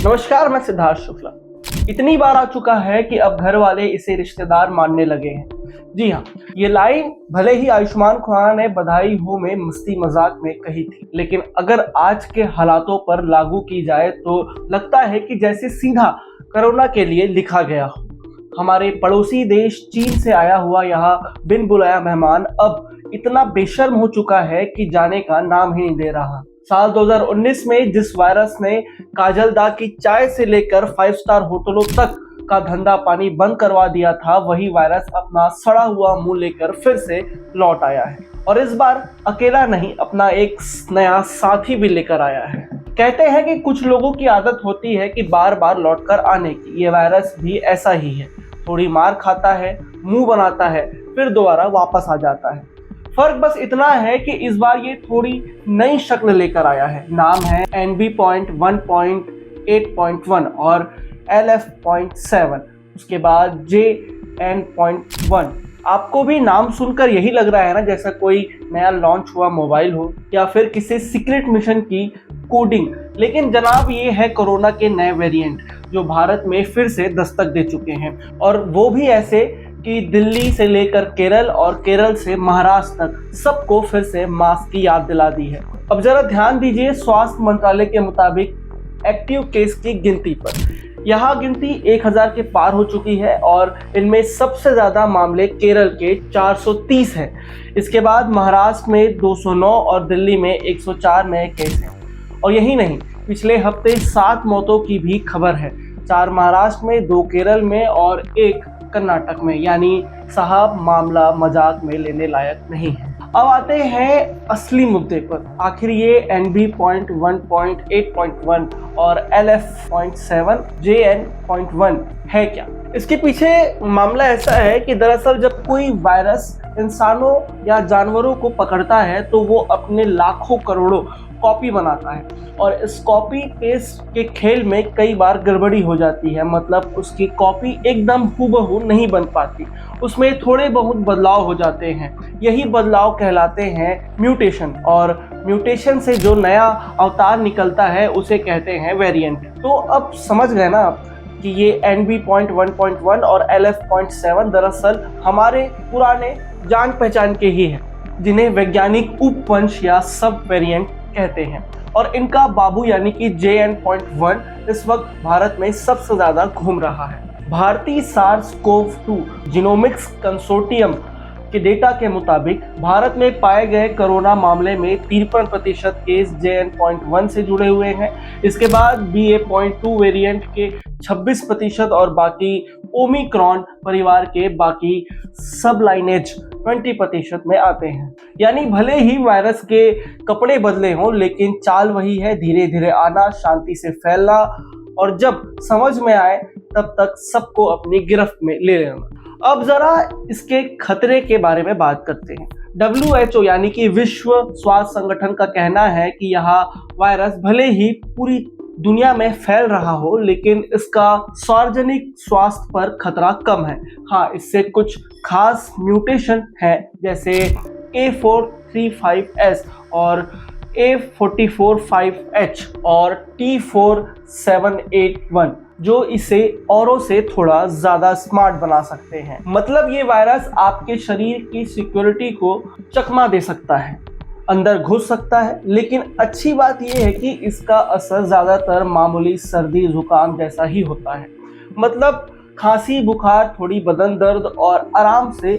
नमस्कार, मैं सिद्धार्थ शुक्ला। इतनी बार आ चुका है कि अब घर वाले इसे रिश्तेदार मानने लगे हैं। जी हाँ, ये लाइन भले ही आयुष्मान खुराना ने बधाई हो में मस्ती मजाक में कही थी, लेकिन अगर आज के हालातों पर लागू की जाए तो लगता है कि जैसे सीधा कोरोना के लिए लिखा गया हो। हमारे पड़ोसी देश चीन से आया हुआ यहाँ बिन बुलाया मेहमान अब इतना बेशर्म हो चुका है कि जाने का नाम ही नहीं दे रहा। साल 2019 में जिस वायरस ने काजलदा की चाय से लेकर 5 स्टार होटलों तक का धंधा पानी बंद करवा दिया था, वही वायरस अपना सड़ा हुआ मुंह लेकर फिर से लौट आया है और इस बार अकेला नहीं, अपना एक नया साथी भी लेकर आया है। कहते हैं कि कुछ लोगों की आदत होती है कि बार बार लौटकर आने की। ये वायरस भी ऐसा ही है, थोड़ी मार खाता है, मुंह बनाता है, फिर दोबारा वापस आ जाता है। फर्क बस इतना है कि इस बार ये थोड़ी नई शक्ल लेकर आया है। नाम है NB.1.8.1 और LF.7, उसके बाद JN.1। आपको भी नाम सुनकर यही लग रहा है ना, जैसा कोई नया लॉन्च हुआ मोबाइल हो या फिर किसी सीक्रेट मिशन की कोडिंग। लेकिन जनाब, ये है कोरोना के नए वेरिएंट जो भारत में फिर से दस्तक दे चुके हैं, और वो भी ऐसे कि दिल्ली से लेकर केरल और केरल से महाराष्ट्र तक सबको फिर से मास्क की याद दिला दी है। अब जरा ध्यान दीजिए स्वास्थ्य मंत्रालय के मुताबिक एक्टिव केस की गिनती पर। यहाँ गिनती 1000 के पार हो चुकी है और इनमें सबसे ज्यादा मामले केरल के 430 हैं। इसके बाद महाराष्ट्र में 209 और दिल्ली में 104 नए केस हैं। और यही नहीं, पिछले हफ्ते 7 मौतों की भी खबर है, 4 महाराष्ट्र में, 2 केरल में और 1 कर्नाटक में। यानी साहब, मामला मजाक में लेने लायक नहीं है। अब आते हैं असली मुद्दे पर। आखिर ये NB.1.8.1 और LF.7 JN.1 है क्या? इसके पीछे मामला ऐसा है कि दरअसल जब कोई वायरस इंसानों या जानवरों को पकड़ता है तो वो अपने लाखों करोड़ों कॉपी बनाता है और इस कॉपी पेस्ट के खेल में कई बार गड़बड़ी हो जाती है। मतलब उसकी कॉपी एकदम हूबहू नहीं बन पाती, उसमें थोड़े बहुत बदलाव हो जाते हैं। यही बदलाव कहलाते हैं म्यूटेशन, और म्यूटेशन से जो नया अवतार निकलता है उसे कहते हैं वेरिएंट। तो अब समझ गए ना कि ये NB.1.1 और LF.7 दरअसल हमारे पुराने जान पहचान के ही हैं, जिन्हें वैज्ञानिक उपवंश या सब वेरिएंट कहते हैं। और इनका बाबू यानी कि JN.1 इस वक्त भारत में सबसे ज्यादा घूम रहा है। भारतीय SARS-CoV-2 जीनोमिक्स कंसोर्टियम के डेटा के मुताबिक भारत में पाए गए कोरोना मामले में 53% केस JN.1 से जुड़े हुए हैं। इसके बाद BA.2 वेरिएंट के 26% और बाकी ओमिक्रॉन परिवार के बाकी सब लाइनेज 20% में आते हैं। यानी भले ही वायरस के कपड़े बदले हों, लेकिन चाल वही है, धीरे धीरे आना, शांति से फैलना, और जब समझ में आए तब तक सबको अपनी गिरफ्त में ले लेना। अब जरा इसके खतरे के बारे में बात करते हैं। WHO यानी कि विश्व स्वास्थ्य संगठन का कहना है कि यह वायरस भले ही पूरी दुनिया में फैल रहा हो, लेकिन इसका सार्वजनिक स्वास्थ्य पर खतरा कम है। हाँ, इससे कुछ खास म्यूटेशन है, जैसे A435S और A445H और T4781, जो इसे औरों से थोड़ा ज्यादा स्मार्ट बना सकते हैं। मतलब ये वायरस आपके शरीर की सिक्योरिटी को चकमा दे सकता है, अंदर घुस सकता है। लेकिन अच्छी बात यह है कि इसका असर ज्यादातर मामूली सर्दी जुकाम जैसा ही होता है। मतलब खांसी, बुखार, थोड़ी बदन दर्द और आराम से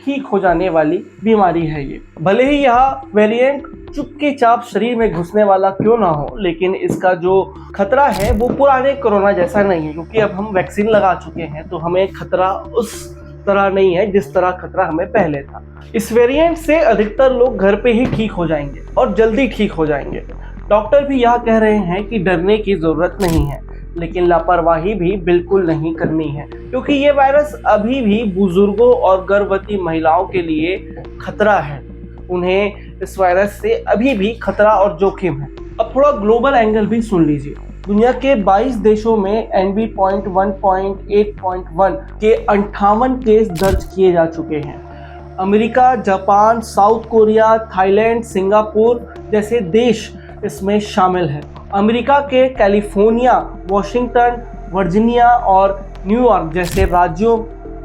ठीक हो जाने वाली बीमारी है ये। भले ही यह वेरिएंट चुपके चाप शरीर में घुसने वाला क्यों ना हो, लेकिन इसका जो खतरा है वो पुराने कोरोना जैसा नहीं है, क्योंकि अब हम वैक्सीन लगा चुके हैं तो हमें खतरा उस तरह नहीं है जिस तरह खतरा हमें पहले था। इस वेरिएंट से अधिकतर लोग घर पे ही ठीक हो जाएंगे और जल्दी ठीक हो जाएंगे। डॉक्टर भी यह कह रहे हैं कि डरने की जरूरत नहीं है, लेकिन लापरवाही भी बिल्कुल नहीं करनी है, क्योंकि ये वायरस अभी भी बुजुर्गों और गर्भवती महिलाओं के लिए खतरा है। उन्हें इस वायरस से अभी भी खतरा और जोखिम है। अब थोड़ा ग्लोबल एंगल भी सुन लीजिए। दुनिया के 22 देशों में NB.1.8.1 के 58 केस दर्ज किए जा चुके हैं। America, Japan, south Korea, Thailand, Singapore जैसे देश इसमें शामिल है। अमेरिका के कैलिफोर्निया, वॉशिंगटन, वर्जीनिया और न्यूयॉर्क जैसे राज्यों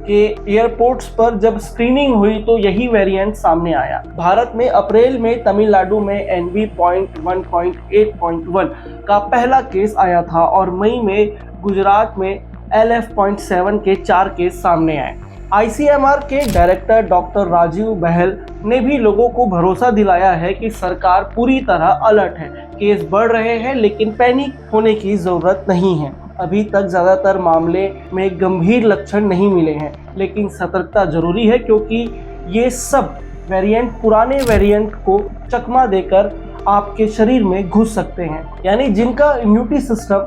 के एयरपोर्ट्स पर जब स्क्रीनिंग हुई तो यही वेरिएंट सामने आया। भारत में अप्रैल में तमिलनाडु में NV.1.8.1 का पहला केस आया था और मई में गुजरात में LF.7 के 4 केस सामने आए। ICMR के डायरेक्टर डॉक्टर राजीव बहल ने भी लोगों को भरोसा दिलाया है कि सरकार पूरी तरह अलर्ट है। केस बढ़ रहे हैं लेकिन पैनिक होने की जरूरत नहीं है। अभी तक ज़्यादातर मामले में गंभीर लक्षण नहीं मिले हैं, लेकिन सतर्कता जरूरी है क्योंकि ये सब वेरिएंट पुराने वेरिएंट को चकमा देकर आपके शरीर में घुस सकते हैं। यानी जिनका इम्यूनिटी सिस्टम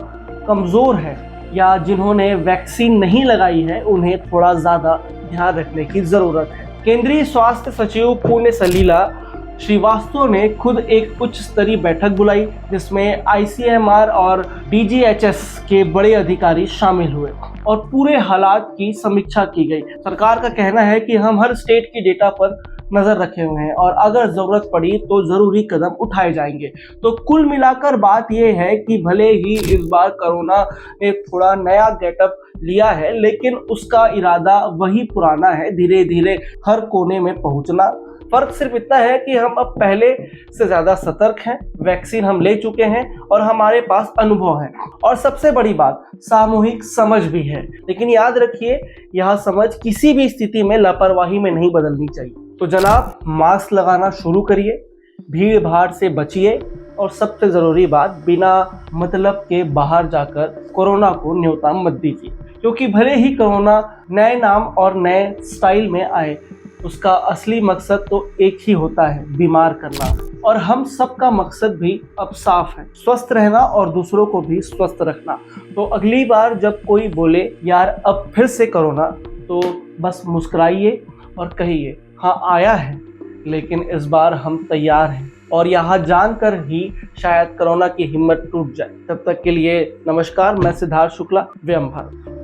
कमज़ोर है या जिन्होंने वैक्सीन नहीं लगाई है उन्हें थोड़ा ज़्यादा ध्यान रखने की ज़रूरत है। केंद्रीय स्वास्थ्य सचिव पुण्य सलीला श्रीवास्तव ने खुद एक उच्च स्तरीय बैठक बुलाई जिसमें ICMR और DGHS के बड़े अधिकारी शामिल हुए और पूरे हालात की समीक्षा की गई। सरकार का कहना है कि हम हर स्टेट की डेटा पर नज़र रखे हुए हैं और अगर ज़रूरत पड़ी तो ज़रूरी कदम उठाए जाएंगे। तो कुल मिलाकर बात यह है कि भले ही इस बार कोरोना ने थोड़ा नया गेटअप लिया है लेकिन उसका इरादा वही पुराना है, धीरे धीरे हर कोने में पहुंचना। फर्क सिर्फ इतना है कि हम अब पहले से ज़्यादा सतर्क हैं, वैक्सीन हम ले चुके हैं और हमारे पास अनुभव है और सबसे बड़ी बात सामूहिक समझ भी है। लेकिन याद रखिए यह समझ किसी भी स्थिति में लापरवाही में नहीं बदलनी चाहिए। तो जनाब मास्क लगाना शुरू करिए, भीड़ भाड़ से बचिए और सबसे ज़रूरी बात बिना मतलब के बाहर जाकर कोरोना को न्योता मत दीजिए, क्योंकि भले ही कोरोना नए नाम और नए स्टाइल में आए उसका असली मकसद तो एक ही होता है, बीमार करना। और हम सबका मकसद भी अब साफ है, स्वस्थ रहना और दूसरों को भी स्वस्थ रखना। तो अगली बार जब कोई बोले यार अब फिर से कोरोना, तो बस मुस्कुराइए और कहिए हाँ आया है लेकिन इस बार हम तैयार हैं। और यहाँ जानकर ही शायद कोरोना की हिम्मत टूट जाए। तब तक के लिए नमस्कार, मैं सिद्धार्थ शुक्ला, व्यम भारत।